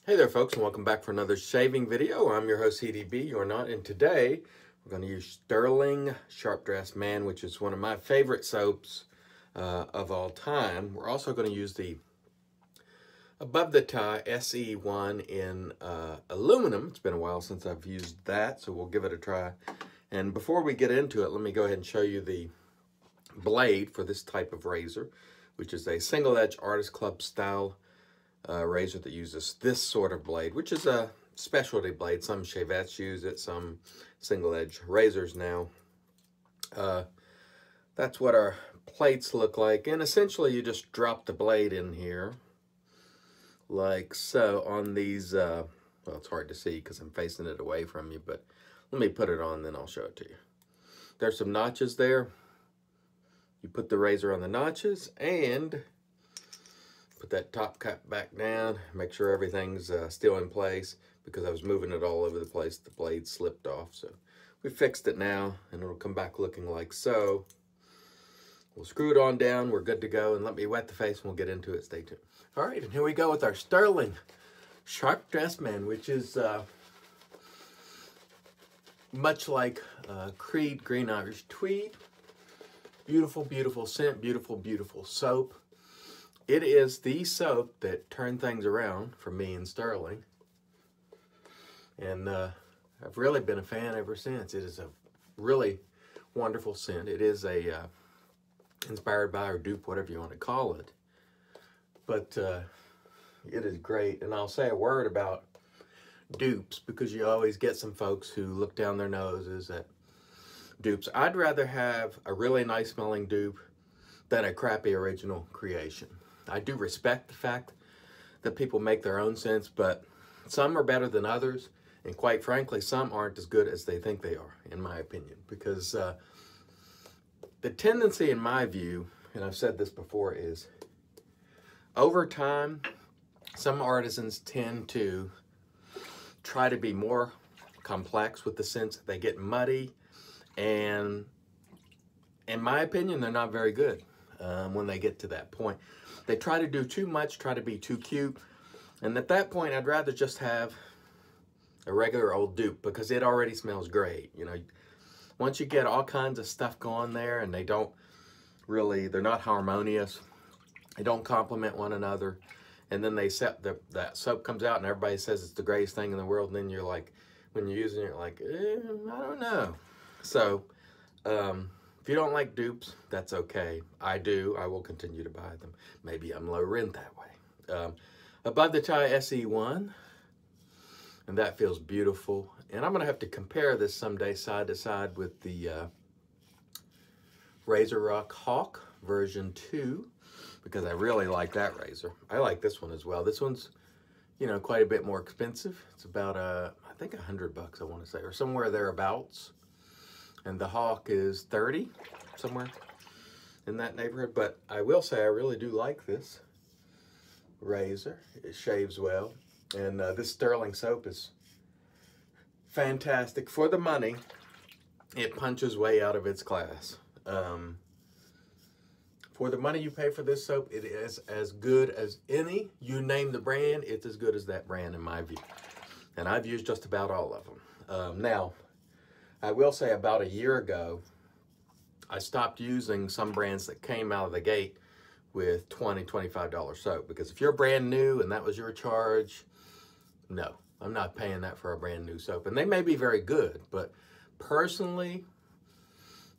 Hey there folks, and welcome back for another shaving video. I'm your host CDB, you're not, and today we're going to use Stirling Sharp Dressed Man, which is one of my favorite soaps of all time. We're also going to use the Above the Tie SE1 in aluminum. It's been a while since I've used that, so we'll give it a try. And before we get into it, let me go ahead and show you the blade for this type of razor, which is a single edge Artist Club style razor that uses this sort of blade, which is a specialty blade. Some shavettes use it, some single edge razors now. That's what our plates look like, and essentially you just drop the blade in here like so on these well, it's hard to see because I'm facing it away from you, but let me put it on, then I'll show it to you. There's some notches there. You put the razor on the notches and put that top cap back down. Make sure everything's still in place, because I was moving it all over the place. The blade slipped off, so we fixed it now, and it'll come back looking like so. We'll screw it on down. We're good to go, and let me wet the face, and we'll get into it. Stay tuned. All right, and here we go with our Stirling Sharp Dressed Man, which is much like Creed Green Irish Tweed. Beautiful, beautiful scent, beautiful, beautiful soap. It is the soap that turned things around for me and Stirling. And I've really been a fan ever since. It is a really wonderful scent. It is a inspired by or dupe, whatever you want to call it. But it is great. And I'll say a word about dupes, because you always get some folks who look down their noses at dupes. I'd rather have a really nice smelling dupe than a crappy original creation. I do respect the fact that people make their own scents, but some are better than others, and quite frankly, some aren't as good as they think they are, in my opinion, because the tendency, in my view, and I've said this before, is over time, some artisans tend to try to be more complex with the scents. They get muddy, and in my opinion, they're not very good when they get to that point. They try to do too much, try to be too cute, and at that point, I'd rather just have a regular old dupe, because it already smells great. You know, once you get all kinds of stuff going there, and they don't really, they're not harmonious, they don't complement one another, and then they set that soap comes out, and everybody says it's the greatest thing in the world, and then you're like, when you're using it, you're like, I don't know. So, if you don't like dupes, that's okay. I do. I will continue to buy them. Maybe I'm low rent that way. Above the Tie SE1, and that feels beautiful. And I'm going to have to compare this someday side to side with the Razor Rock Hawk version 2, because I really like that razor. I like this one as well. This one's, you know, quite a bit more expensive. It's about, I think $100, I want to say, or somewhere thereabouts. And the Hawk is 30, somewhere in that neighborhood. But I will say I really do like this razor. It shaves well. And this Stirling soap is fantastic. For the money, it punches way out of its class. For the money you pay for this soap, it is as good as any. You name the brand, it's as good as that brand in my view. And I've used just about all of them. Now, I will say about a year ago, I stopped using some brands that came out of the gate with $20, $25 soap, because if you're brand new and that was your charge, no, I'm not paying that for a brand new soap. And they may be very good, but personally,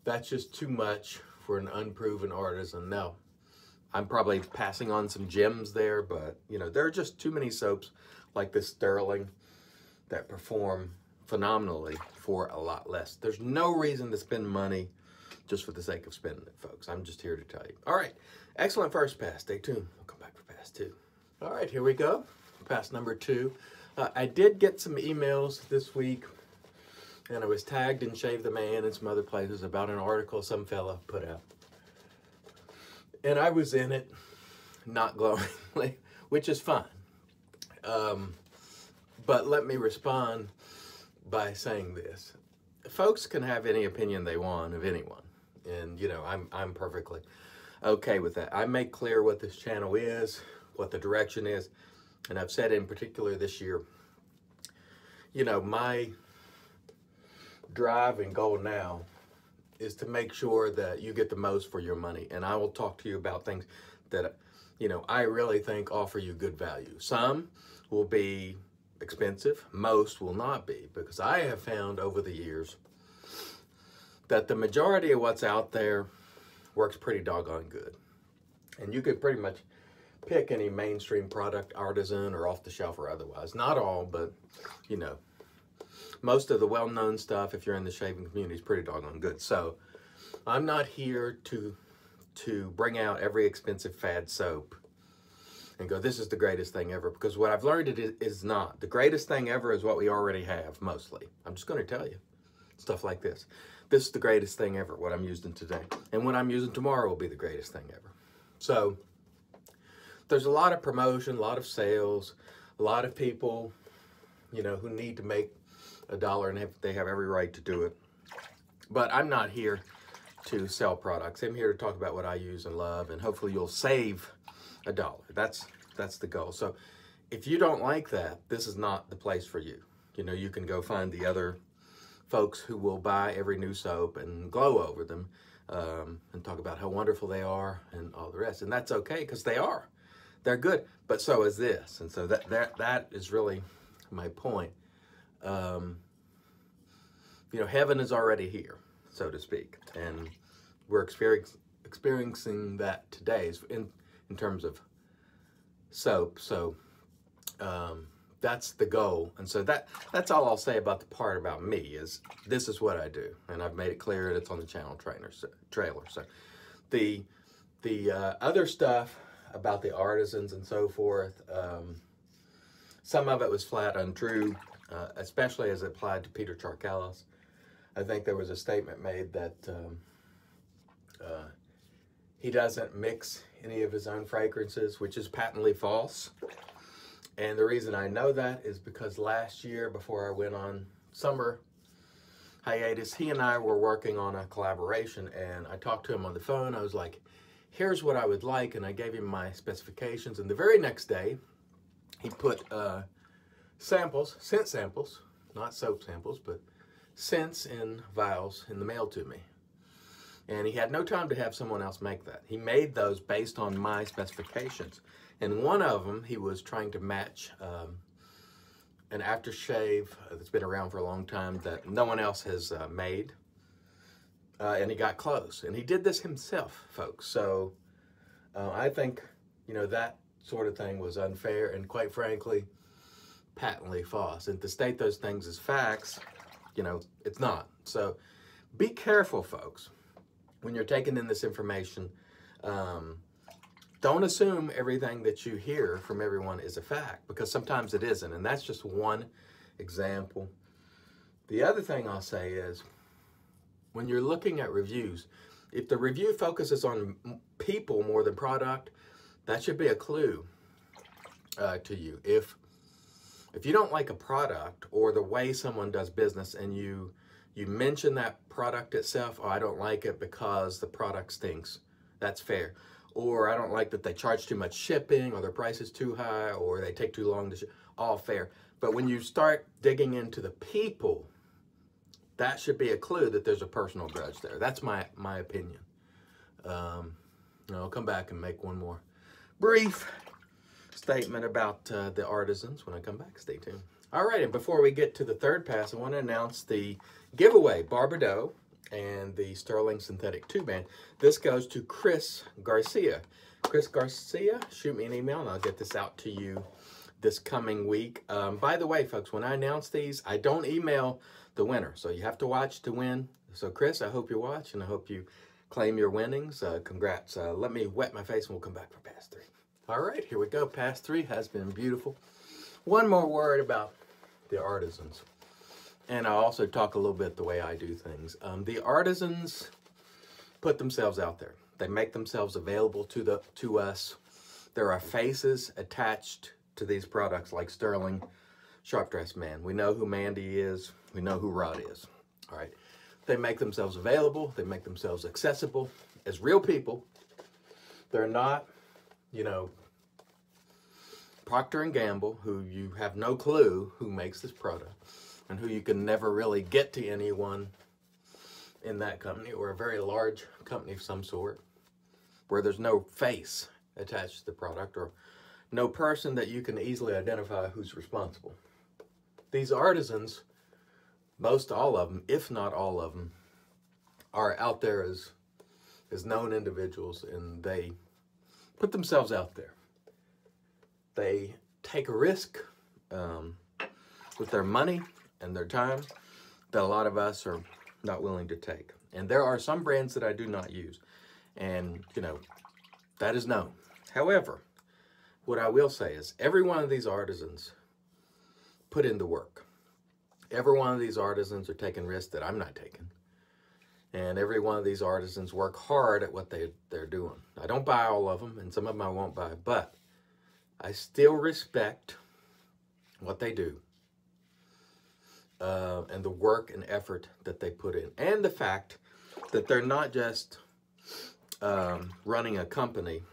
that's just too much for an unproven artisan. No, I'm probably passing on some gems there, but you know, there are just too many soaps like this Stirling that perform phenomenally for a lot less. There's no reason to spend money just for the sake of spending it, folks. I'm just here to tell you. All right, excellent first pass. Stay tuned. We'll come back for pass 2. All right, here we go. Pass number 2. I did get some emails this week, and I was tagged in Shave the Man and some other places about an article some fella put out. And I was in it, not glowingly, which is fine. But let me respond by saying this. Folks can have any opinion they want of anyone, and you know, I'm perfectly okay with that. I make clear what this channel is, what the direction is. and I've said in particular this year, you know, my drive and goal now is to make sure that you get the most for your money. And I will talk to you about things that, you know, I really think offer you good value. Some will be expensive, most will not be, because I have found over the years that the majority of what's out there works pretty doggone good. And you could pretty much pick any mainstream product, artisan or off the shelf or otherwise. Not all, but, you know, most of the well-known stuff, if you're in the shaving community, is pretty doggone good. So I'm not here to bring out every expensive fad soap and go, this is the greatest thing ever, because what I've learned it is not. The greatest thing ever is what we already have, mostly. I'm just going to tell you stuff like this. This is the greatest thing ever, what I'm using today. And what I'm using tomorrow will be the greatest thing ever. So there's a lot of promotion, a lot of sales, a lot of people, you know, who need to make $1 and they have every right to do it. But I'm not here to sell products. I'm here to talk about what I use and love, and hopefully you'll save $1. That's the goal. So if you don't like that, this is not the place for you. You know, you can go find the other folks who will buy every new soap and glow over them and talk about how wonderful they are and all the rest. And that's okay, because they are. They're good, but so is this. And so that is really my point. You know, heaven is already here, so to speak, and we're experiencing that today in terms of soap. So that's the goal. And so that's all I'll say about the part about me is this is what I do, and I've made it clear that it's on the channel trailer. So the other stuff about the artisans and so forth, some of it was flat untrue, especially as it applied to Peter Charkalis. I think there was a statement made that he doesn't mix any of his own fragrances, which is patently false. And the reason I know that is because last year, before I went on summer hiatus, he and I were working on a collaboration, and I talked to him on the phone. I was like, here's what I would like, and I gave him my specifications. And the very next day, he put scent samples, not soap samples, but scents in vials in the mail to me. And he had no time to have someone else make that. He made those based on my specifications. And one of them, he was trying to match an aftershave that's been around for a long time that no one else has made. And he got close. And he did this himself, folks. So I think, you know, that sort of thing was unfair and, quite frankly, patently false. And to state those things as facts, you know, it's not. So be careful, folks, when you're taking in this information. Don't assume everything that you hear from everyone is a fact, because sometimes it isn't. And that's just one example. The other thing I'll say is, when you're looking at reviews, if the review focuses on people more than product, that should be a clue to you. If you don't like a product or the way someone does business, and you mention that product itself, oh, I don't like it because the product stinks, that's fair. Or I don't like that they charge too much shipping, or their price is too high, or they take too long to ship, all fair. But when you start digging into the people, that should be a clue that there's a personal grudge there. That's my opinion. I'll come back and make one more brief statement about the artisans when I come back. Stay tuned. All right, and before we get to the third pass, I want to announce the giveaway, Barbado and the Stirling Synthetic 2-Band. This goes to Chris Garcia. Chris Garcia, shoot me an email and I'll get this out to you this coming week. By the way, folks, when I announce these, I don't email the winner, so you have to watch to win. So Chris, I hope you watch, and I hope you claim your winnings. Congrats. Let me wet my face and we'll come back for pass 3. All right, here we go. Pass 3 has been beautiful. One more word about the artisans. And I'll also talk a little bit the way I do things. The artisans put themselves out there. They make themselves available to us. There are faces attached to these products, like Stirling Sharp Dressed Man. We know who Mandy is. We know who Rod is. All right. They make themselves available. They make themselves accessible as real people. They're not, you know, Procter & Gamble, who you have no clue who makes this product, and who you can never really get to anyone in that company, or a very large company of some sort, where there's no face attached to the product, or no person that you can easily identify who's responsible. These artisans, most all of them, if not all of them, are out there as known individuals, and they put themselves out there. They take a risk with their money and their time that a lot of us are not willing to take. And there are some brands that I do not use, and you know, that is known. However, what I will say is every one of these artisans put in the work. Every one of these artisans are taking risks that I'm not taking. And every one of these artisans work hard at what they're doing. I don't buy all of them, and some of them I won't buy, but I still respect what they do, and the work and effort that they put in, and the fact that they're not just running a company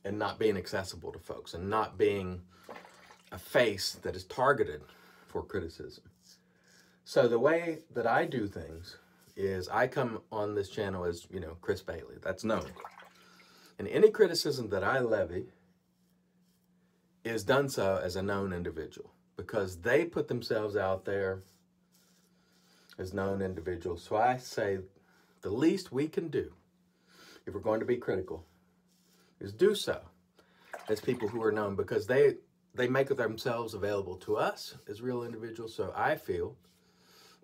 and not being accessible to folks, and not being a face that is targeted for criticism. So the way that I do things is I come on this channel as, you know, Chris Bailey. That's known. And any criticism that I levy is done so as a known individual, because they put themselves out there as known individuals. So I say the least we can do, if we're going to be critical, is do so as people who are known, because they make themselves available to us as real individuals. So I feel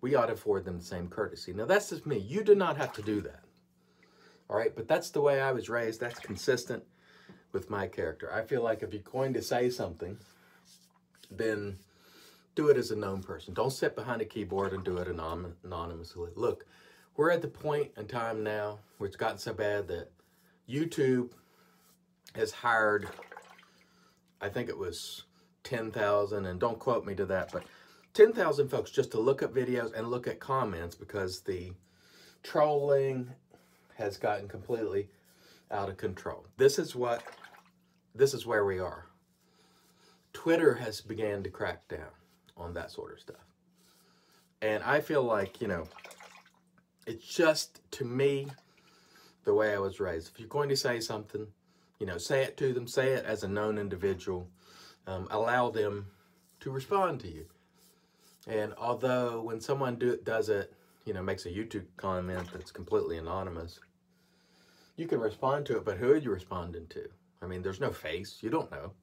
we ought to afford them the same courtesy. Now, that's just me. You do not have to do that. All right? But that's the way I was raised. That's consistent with my character. I feel like if you're going to say something, then do it as a known person. Don't sit behind a keyboard and do it anonymously. Look, we're at the point in time now where it's gotten so bad that YouTube has hired, I think it was 10,000, and don't quote me to that, but 10,000 folks just to look at videos and look at comments, because the trolling has gotten completely out of control. This is where we are. Twitter has began to crack down on that sort of stuff. And I feel like, you know, it's just, to me, the way I was raised. If you're going to say something, you know, say it to them, say it as a known individual, allow them to respond to you. And although when someone does it, you know, makes a YouTube comment that's completely anonymous, you can respond to it, but who are you responding to? I mean, there's no face. You don't know.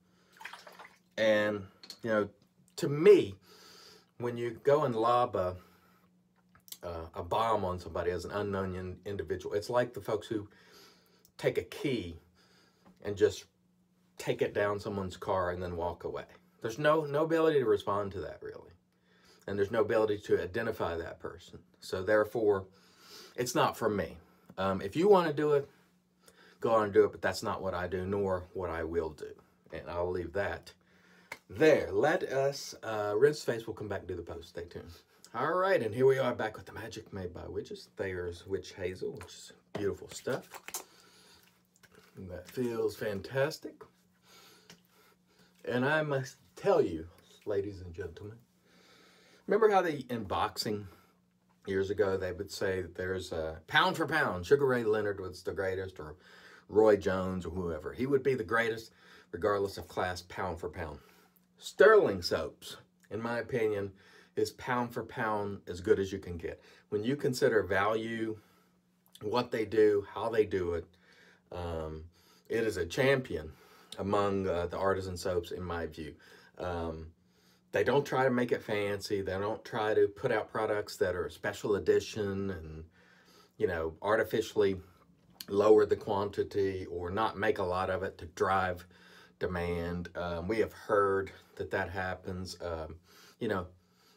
And, you know, to me, when you go and lob a bomb on somebody as an unknown individual, it's like the folks who take a key and just take it down someone's car and then walk away. There's no ability to respond to that, really. And there's no ability to identify that person. So therefore, it's not for me. If you want to do it, go on and do it, but that's not what I do, nor what I will do. And I'll leave that there. Let us rinse face. We'll come back and do the post. Stay tuned. All right, and here we are back with the magic made by witches. Thayer's Witch Hazel, which is beautiful stuff. And that feels fantastic. And I must tell you, ladies and gentlemen, remember how in boxing years ago, they would say that there's a pound for pound. Sugar Ray Leonard was the greatest, or Roy Jones, or whoever. He would be the greatest, regardless of class, pound for pound. Stirling soaps, in my opinion, is pound for pound as good as you can get. When you consider value, what they do, how they do it, it is a champion among the artisan soaps, in my view. They don't try to make it fancy. They don't try to put out products that are special edition and, you know, artificially lower the quantity or not make a lot of it to drive demand. We have heard that happens. You know,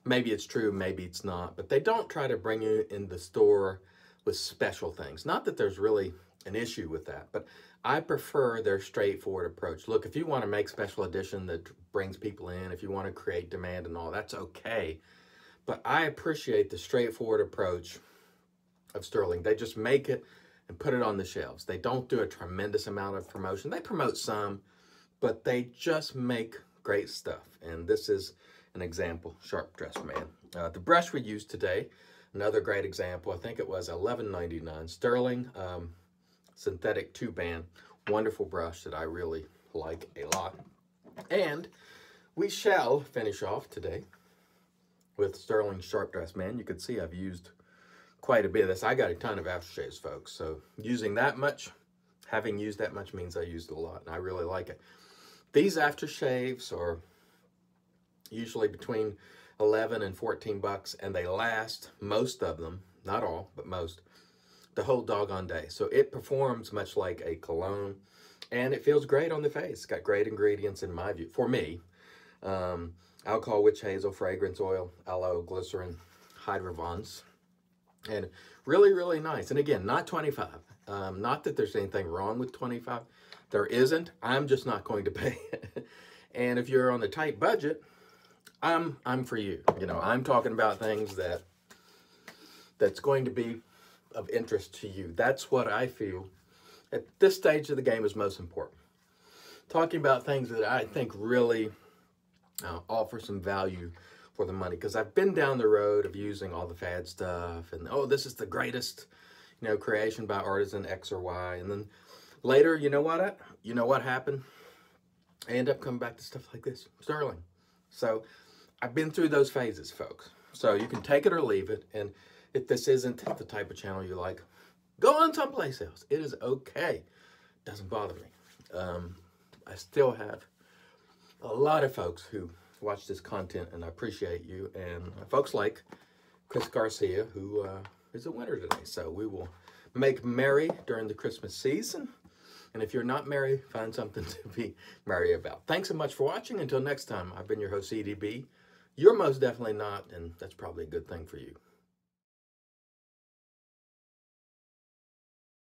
maybe it's true, maybe it's not, but they don't try to bring you in the store with special things. Not that there's really an issue with that, but I prefer their straightforward approach. Look, if you want to make special edition that brings people in, if you want to create demand and all, that's okay. But I appreciate the straightforward approach of Stirling. They just make it and put it on the shelves. They don't do a tremendous amount of promotion. They promote some, but they just make great stuff. And this is an example, Sharp Dressed Man. The brush we used today, another great example, I think it was $11.99, Stirling synthetic 2-band, wonderful brush that I really like a lot. And we shall finish off today with Stirling Sharp Dressed Man. You can see I've used quite a bit of this. I got a ton of aftershaves, folks, so using that much, having used that much means I used a lot, and I really like it. These aftershaves are usually between 11 and 14 bucks, and they last, most of them, not all, but most, the whole doggone day. So it performs much like a cologne, and it feels great on the face. It's got great ingredients in my view, for me. Alcohol, witch hazel, fragrance oil, aloe, glycerin, hydrovons, and really, really nice. And again, not 25. Not that there's anything wrong with 25. There isn't. I'm just not going to pay it. And if you're on a tight budget, I'm for you. You know, I'm talking about things that's going to be of interest to you. That's what I feel at this stage of the game is most important. Talking about things that I think really offer some value for the money, because I've been down the road of using all the fad stuff and, oh, this is the greatest, you know, creation by artisan X or Y, and then later, you know what happened? I end up coming back to stuff like this, Stirling. So I've been through those phases, folks. So you can take it or leave it, and if this isn't the type of channel you like, go on someplace else. It is okay. Doesn't bother me. I still have a lot of folks who watch this content, and I appreciate you. And folks like Chris Garcia, who is a winner today. So we will make merry during the Christmas season. And if you're not merry, find something to be merry about. Thanks so much for watching. Until next time, I've been your host, CDB. You're most definitely not, and that's probably a good thing for you.